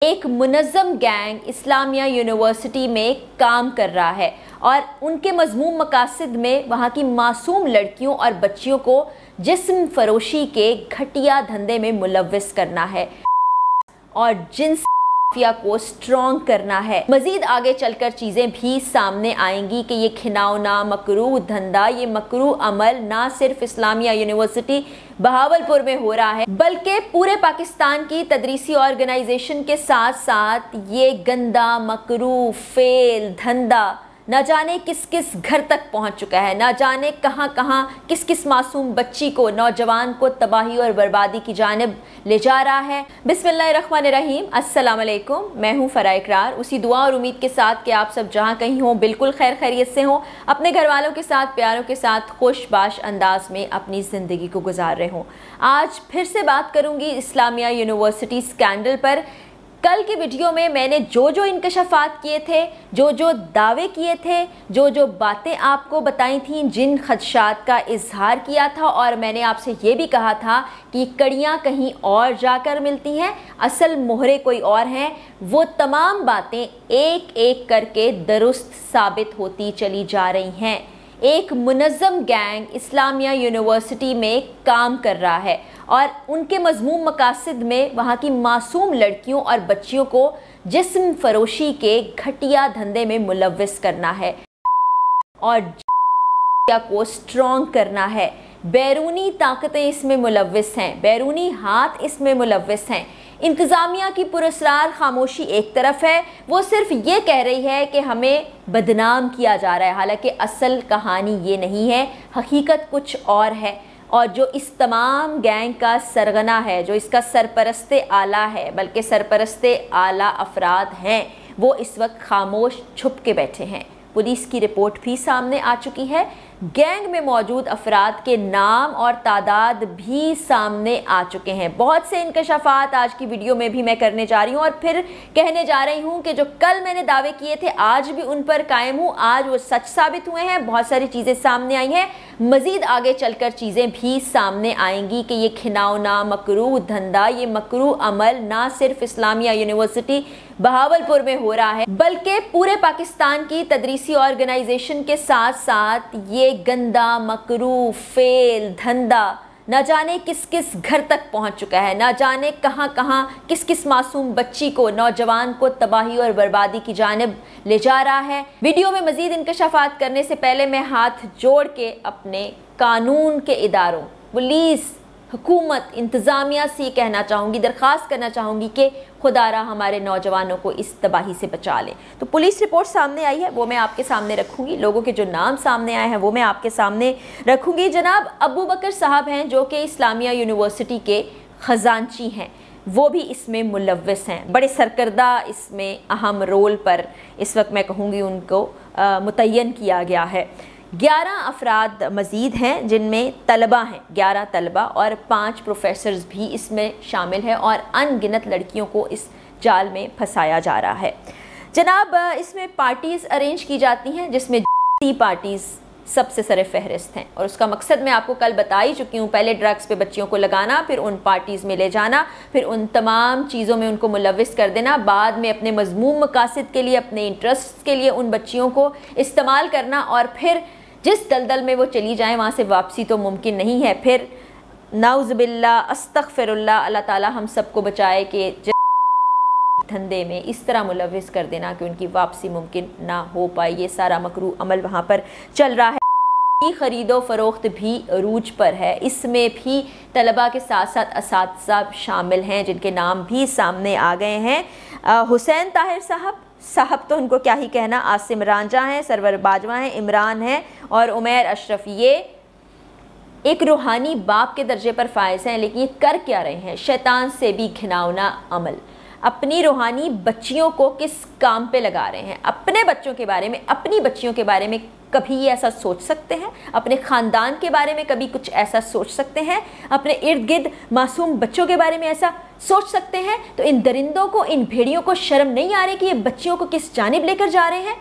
एक मुनज़्ज़म gang Islamia university में काम कर रहा है और उनके मज़मूम मकासद में वहाँ की मासूम लड़कियों और बच्चियों को जिस्म फरोशी के घटिया धंधे में मुलव्विस करना है और जिन्स माफिया को स्ट्रॉन्ग करना है। मजीद आगे चलकर चीज़ें भी सामने आएंगी कि ये खिनौना मकरूह धंधा, ये मकरूह अमल ना सिर्फ इस्लामिया यूनिवर्सिटी बहावलपुर में हो रहा है बल्कि पूरे पाकिस्तान की तदरीसी ऑर्गेनाइजेशन के साथ साथ ये गंदा मकरूह फेल धंधा न जाने किस किस घर तक पहुंच चुका है, न जाने कहां कहां किस किस मासूम बच्ची को, नौजवान को तबाही और बर्बादी की जानिब ले जा रहा है। बिस्मिल्लाहिर्रहमानिर्रहीम, अस्सलाम वालेकुम। मैं हूं फराह इकरार, उसी दुआ और उम्मीद के साथ कि आप सब जहां कहीं हों बिल्कुल खैर खैरियत से हों, अपने घर वालों के साथ प्यारों के साथ खुशबाश अंदाज में अपनी ज़िंदगी को गुजार रहे हों। आज फिर से बात करूंगी इस्लामिया यूनिवर्सिटी स्कैंडल पर। कल की वीडियो में मैंने जो इंकशाफात किए थे, जो दावे किए थे, जो बातें आपको बताई थीं, जिन खदशात का इजहार किया था और मैंने आपसे ये भी कहा था कि कड़ियाँ कहीं और जाकर मिलती हैं, असल मोहरे कोई और हैं, वो तमाम बातें एक एक करके दुरुस्त साबित होती चली जा रही हैं। एक मुनज़्ज़म गैंग इस्लामिया यूनिवर्सिटी में काम कर रहा है और उनके मज़मूम मकासद में वहाँ की मासूम लड़कियों और बच्चियों को जिस्म फरोशी के घटिया धंधे में मुलव्विस करना है और को स्ट्रॉन्ग करना है। बैरूनी ताकतें इसमें मुलव्विस हैं, बैरूनी हाथ इसमें मुलव्विस हैं। इंतज़ामिया की पुरस्रार खामोशी एक तरफ है, वो सिर्फ ये कह रही है कि हमें बदनाम किया जा रहा है, हालांकि असल कहानी ये नहीं है, हकीकत कुछ और है। और जो इस तमाम गैंग का सरगना है, जो इसका सरपरस्ते आला है, बल्कि सरपरस्ते आला अफराद हैं, वो इस वक्त खामोश छुप के बैठे हैं। पुलिस की रिपोर्ट भी सामने आ चुकी है, गैंग में मौजूद अफराद के नाम और तादाद भी सामने आ चुके हैं। बहुत से इंकशाफात आज की वीडियो में भी मैं करने जा रही हूँ और फिर कहने जा रही हूँ कि जो कल मैंने दावे किए थे आज भी उन पर कायम हूँ, आज वो सच साबित हुए हैं, बहुत सारी चीज़ें सामने आई हैं। मज़ीद आगे चलकर चीज़ें भी सामने आएंगी कि ये खिनौना मकरूह धंधा, ये मकरूह अमल ना सिर्फ इस्लामिया यूनिवर्सिटी बहावलपुर में हो रहा है बल्कि पूरे पाकिस्तान की तदरीसी ऑर्गेनाइजेशन के साथ साथ ये गंदा मकरूह फेल धंधा न जाने किस किस घर तक पहुंच चुका है, न जाने कहां कहां किस किस मासूम बच्ची को, नौजवान को तबाही और बर्बादी की जानिब ले जा रहा है। वीडियो में मज़ीद इंकशाफात करने से पहले मैं हाथ जोड़ के अपने कानून के इदारों, पुलिस, हुकूमत, इंतज़ामिया से ये कहना चाहूँगी, दरख्वास्त करना चाहूँगी कि खुदारा हमारे नौजवानों को इस तबाही से बचा लें। तो पुलिस रिपोर्ट सामने आई है, वो मैं आपके सामने रखूँगी, लोगों के जो नाम सामने आए हैं वो मैं आपके सामने रखूँगी। जनाब अबू बकर साहब हैं जो कि इस्लामिया यूनिवर्सिटी के ख़जानची हैं, वो भी इसमें मुलव्विस हैं, बड़े सरकर्दा इसमें अहम रोल पर इस वक्त मैं कहूँगी उनको मुतय्यन किया गया है। 11 अफराद मज़ीद हैं जिनमें तलबा हैं, 11 तलबा और 5 प्रोफेसर्स भी इसमें शामिल हैं और अनगिनत लड़कियों को इस जाल में फंसाया जा रहा है। जनाब इसमें पार्टीज़ अरेंज की जाती हैं जिसमें पार्टीज़ सबसे सरे फहरिस्त हैं और उसका मकसद मैं आपको कल बता ही चुकी हूँ। पहले ड्रग्स पे बच्चियों को लगाना, फिर उन पार्टीज़ में ले जाना, फिर उन तमाम चीज़ों में उनको मुलव्विस कर देना, बाद में अपने मज़मूम मकासद के लिए, अपने इंटरेस्ट के लिए उन बच्चियों को इस्तेमाल करना और फिर जिस दलदल में वो चली जाएं वहाँ से वापसी तो मुमकिन नहीं है। फिर नाउज़ुबिल्लाह अस्तग़फिरुल्लाह, अल्लाह ताला हम सबको बचाए कि धंधे में इस तरह मुलव्विस कर देना कि उनकी वापसी मुमकिन ना हो पाए। ये सारा मकरूह अमल वहाँ पर चल रहा है। ख़रीदो फ़रोख्त भी अरूज पर है, इसमें भी तलबा के साथ साथ असातिज़ा शामिल हैं जिनके नाम भी सामने आ गए हैं। हुसैन ताहिर साहब तो उनको क्या ही कहना, आसिम रांझा हैं, सरवर बाजवा हैं, इमरान हैं और उमैर अशरफ। ये एक रूहानी बाप के दर्जे पर फायज हैं, लेकिन ये कर क्या रहे हैं? शैतान से भी घिनौना अमल। अपनी रूहानी बच्चियों को किस काम पे लगा रहे हैं? अपने बच्चों के बारे में, अपनी बच्चियों के बारे में कभी ये ऐसा सोच सकते हैं? अपने ख़ानदान के बारे में कभी कुछ ऐसा सोच सकते हैं? अपने इर्द गिर्द मासूम बच्चों के बारे में ऐसा सोच सकते हैं? तो इन दरिंदों को, इन भेड़ियों को शर्म नहीं आ रही कि ये बच्चियों को किस जानिब लेकर जा रहे हैं?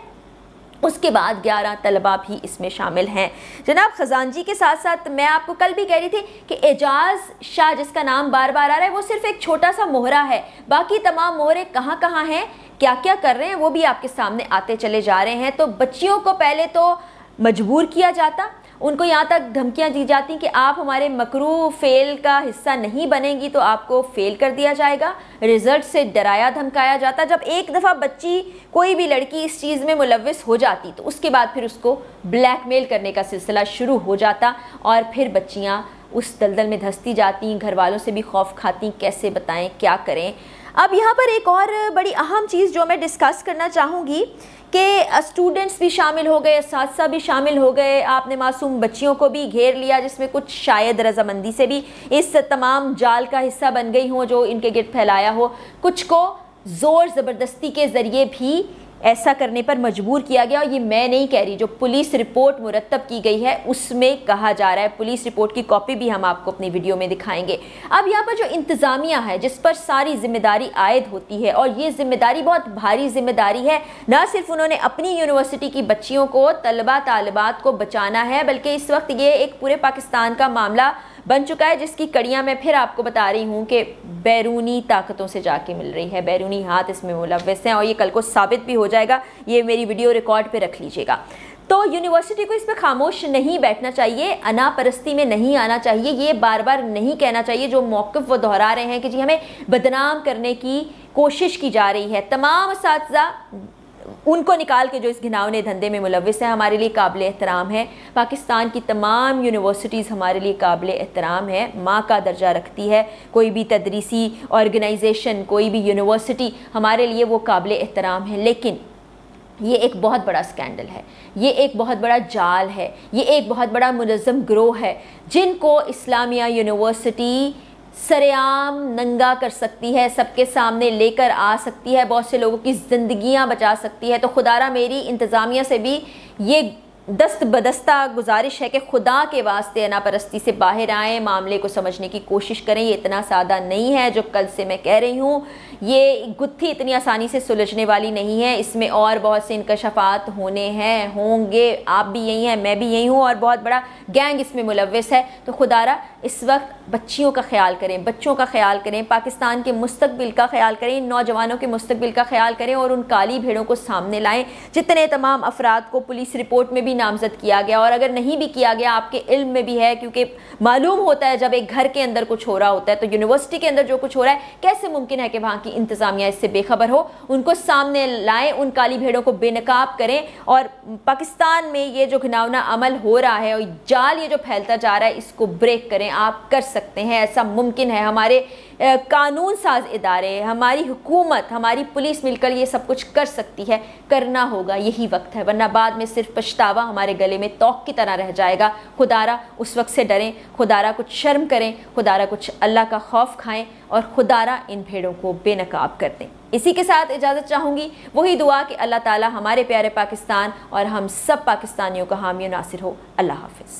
اس کے بعد 11 طلبہ بھی اس میں شامل ہیں۔ جناب خزانجی کے ساتھ ساتھ میں آپ کو کل بھی کہہ رہی تھی کہ اعجاز شاہ جس کا نام بار بار آ رہا ہے وہ صرف ایک چھوٹا سا مہرہ ہے، باقی تمام مہرے کہاں کہاں ہیں، کیا کیا کر رہے ہیں، وہ بھی آپ کے سامنے آتے چلے جا رہے ہیں۔ تو بچیوں کو پہلے تو مجبور کیا جاتا، ان کو یہاں تک دھمکیاں دی جاتی کہ آپ ہمارے مکروہ فیل کا حصہ نہیں بنیں گی تو آپ کو فیل کر دیا جائے گا، رزلٹ سے ڈرایا دھمکایا جاتا۔ جب ایک دفعہ بچی کوئی بھی لڑکی اس چیز میں ملوث ہو جاتی تو اس کے بعد پھر اس کو بلیک میل کرنے کا سلسلہ شروع ہو جاتا اور پھر بچیاں اس دلدل میں دھنستی جاتی، گھر والوں سے بھی خوف کھاتی، کیسے بتائیں کیا کریں۔ اب یہاں پر ایک اور بڑی اہم چیز جو میں ڈسکس کرنا چاہوں گی کہ اسٹوڈنٹس بھی شامل ہو گئے، اساتذہ بھی شامل ہو گئے، آپ نے معصوم بچیوں کو بھی گھیر لیا جس میں کچھ شاید رضامندی سے بھی اس تمام جال کا حصہ بن گئی ہوں جو ان کے گرد پھیلایا ہو، کچھ کو زور زبردستی کے ذریعے بھی ایسا کرنے پر مجبور کیا گیا، اور یہ میں نہیں کہہ رہی، جو پولیس رپورٹ مرتب کی گئی ہے اس میں کہا جا رہا ہے۔ پولیس رپورٹ کی کاپی بھی ہم آپ کو اپنی ویڈیو میں دکھائیں گے۔ اب یہاں پر جو انتظامیہ ہے جس پر ساری ذمہ داری عائد ہوتی ہے، اور یہ ذمہ داری بہت بھاری ذمہ داری ہے، نہ صرف انہوں نے اپنی یونیورسٹی کی بچیوں کو، طلبہ طالبات کو بچانا ہے، بلکہ اس وقت یہ ایک پورے پاکستان کا معاملہ بن چکا ہے جس کی کڑیاں میں پھر آپ کو بتا رہی ہوں کہ بیرونی طاقتوں سے جا کے مل رہی ہے، بیرونی ہاتھ اس میں ملوث ہیں، اور یہ کل کو ثابت بھی ہو جائے گا، یہ میری ویڈیو ریکارڈ پہ رکھ لیجئے گا۔ تو یونیورسٹی کو اس پہ خاموش نہیں بیٹھنا چاہیے، انا پرستی میں نہیں آنا چاہیے، یہ بار بار نہیں کہنا چاہیے جو موقف وہ دہرا رہے ہیں کہ جی ہمیں بدنام کرنے کی کوشش کی جا رہی ہے۔ تمام اساتذہ ان کو نکال کے جو اس گھناؤنے دھندے میں ملوث ہیں ہمارے لیے قابل احترام ہے۔ پاکستان کی تمام یونیورسٹیز ہمارے لیے قابل احترام ہے، ماں کا درجہ رکھتی ہے، کوئی بھی تدریسی آرگنائزیشن، کوئی بھی یونیورسٹی ہمارے لیے وہ قابل احترام ہے، لیکن یہ ایک بہت بڑا سکینڈل ہے، یہ ایک بہت بڑا جال ہے، یہ ایک بہت بڑا منظم گروہ ہے جن کو اسلامیہ یونیورسٹی سرعام ننگا کر سکتی ہے، سب کے سامنے لے کر آ سکتی ہے، بہت سے لوگوں کی زندگیاں بچا سکتی ہے۔ تو خدا را میری انتظامیہ سے بھی یہ دست بدستہ گزارش ہے کہ خدا کے واسطے انا پرستی سے باہر آئیں، معاملے کو سمجھنے کی کوشش کریں، یہ اتنا سادہ نہیں ہے جو کل سے میں کہہ رہی ہوں، یہ گتھی اتنی آسانی سے سلجھنے والی نہیں ہے، اس میں اور بہت سے انکشافات ہونے ہیں، ہوں گے، آپ بھی یہی ہیں، میں بھی یہی ہوں، اور بہت بڑا گینگ اس میں ملوث ہے۔ تو خدا را اس وقت بچیوں کا خیال کریں، بچوں کا خیال کریں، پاکستان کے مستقبل کا خیال کریں، نوجوانوں کے مستقبل کا خیال کریں، اور ان کالی بھیڑوں کو سامنے لائیں جتنے تمام افراد کو پولیس رپورٹ میں بھی نامزد کیا گیا، اور اگر نہیں بھی کیا گیا آپ کے علم میں بھی ہے، کیونکہ معلوم ہوتا ہے جب ایک گھر کے اندر کچھ ہو رہا ہوتا ہے تو یونیورسٹی کے اندر جو کچھ ہو رہا ہے کیسے ممکن ہے کہ وہاں کی انتظامیہ اس سے بے خبر ہو، ان کو سامنے لائیں، ان کالی بھیڑوں کو بے نقاب کریں، اور پاکستان میں یہ جو گھناؤنا عمل ہو رہا ہے اور جال یہ جو پھیلتا جا رہا ہے اس کو بریک کریں۔ آپ کر سکتے ہیں، ایسا ممکن ہے، ہمارے قانون ساز ادارے، ہماری حکومت، ہماری پولیس مل کر یہ سب کچھ کر سکتی ہے، کرنا ہوگا، یہی وقت ہے، ورنہ بعد میں صرف پچھتاوا ہمارے گلے میں توق کی طرح رہ جائے گا۔ خدا را اس وقت سے ڈریں، خدا را کچھ شرم کریں، خدا را کچھ اللہ کا خوف کھائیں، اور خدا را ان بھیڑوں کو بے نقاب کر دیں۔ اسی کے ساتھ اجازت چاہوں گی، وہی دعا کہ اللہ تعالی ہمارے پیارے پاکستان اور ہم سب پاکستانیوں کا حامی و ناصر ہو۔ اللہ حافظ۔